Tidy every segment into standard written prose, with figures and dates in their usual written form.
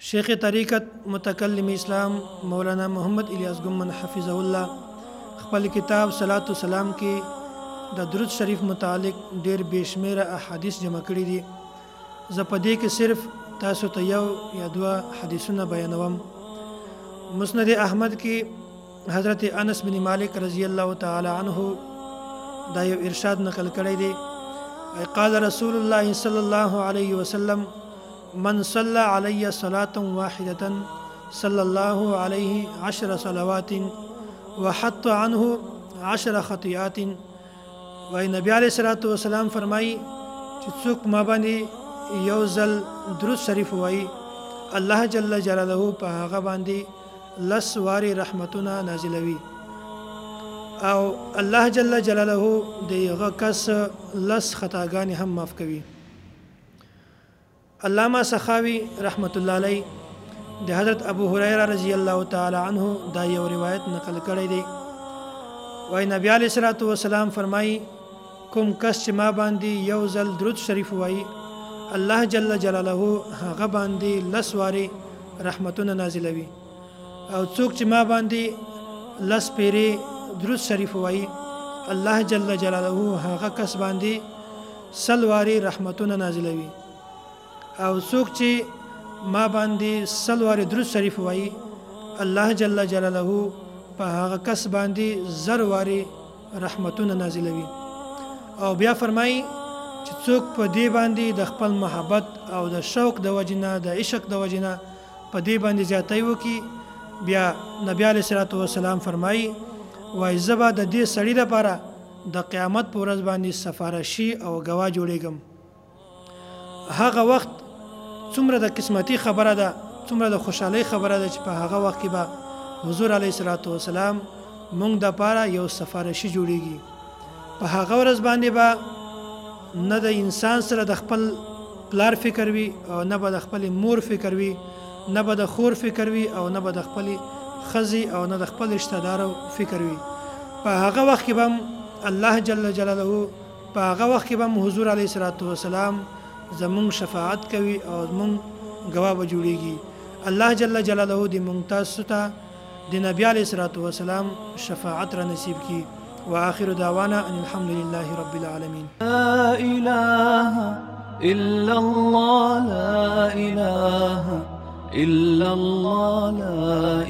شیخ طریقت متکلم اسلام مولانا محمد الیاس گمن حفظه الله خپل کتاب صلوات و سلام کې د درود شریف متعلق ډیر بشمیره احادیث جمع کړي دي. زه په دې کې صرف تاسو ته یو یا دوه حدیثونه بیانوم. مسند احمد کې حضرت انس بن مالک رضی الله تعالی عنه دا یو ارشاد نقل کړی دی. قال رسول الله صلی الله علیه وسلم من صلى علي صلاة واحدة صلى الله عليه 10 صلوات وحط عنه 10 خطيئات. وای نبی علیہ الصلوۃ والسلام فرمایي چې څوک ما باندې یو ځل درود شریف وایي الله جل جلاله په هغه باندې 10 واري رحمتونه نازلوي او الله جل جلاله دغه کس 10 خطاګانې هم معاف کوي. علامہ سخاوی رحمت الله علیه د حضرت ابو هريره رضی الله تعالی عنه دا یو روایت نقل کړی دی. وای نبی علیہ الصلوۃ والسلام فرمایي کوم کس چې ما باندې یو ځل درود شریف وایي الله جل جلاله هغه باندې 10 واري رحمتونه نازلوي او څوک چې ما باندې 10 پیری درود شریف وایي الله جل جلاله هغه کس باندې 100 واري رحمتونه نازلوي او څوک چې ما باندې 100 واري درود شریف وایي الله جل جلاله په هغه کس باندې 100 واري رحمتونه نازلوي. او بیا فرمایي چې څوک په دې باندې د خپل محبت او د شوق د وجنه د عشق د وجنه په دې باندې زیاتې وکي بیا نبی علیہ الصلوۃ والسلام فرمایي وای زبا د دې سړي لپاره د قیامت پر ورځ باندې سفارشي او گواه جوړېږم. هغه وخت څومره د قسمتي خبره ده څومره د خوشحالي خبره ده چې په هغه وخت کې به حضور علیه الصلوۃ والسلام مونږ د پاره یو سفارشي جوړیږي. په هغه ورځ باندې به نه د انسان سره د خپل پلار فکر وي او نه به د خپل مور فکر وي نه به د خور فکر وي او نه به د خپل خزي او نه د خپل رشتہ دارو فکر وي. په هغه وخت کې به الله جل جلاله په هغه وخت کې به حضور علیه الصلوۃ والسلام زمون شفاعت کوي او زمون گواه به جوړیږي. الله جل جلاله دې مونږ تاسو ته د نبی علیہ الصلوۃ والسلام شفاعت را نصیب کی. واخر دعوانا ان الحمد لله رب العالمين. لا اله الا الله لا اله الا الله لا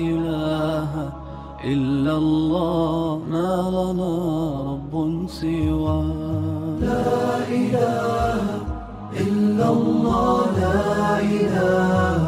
اله الا الله ما لنا رب سوى لا اله إلا الله لا إله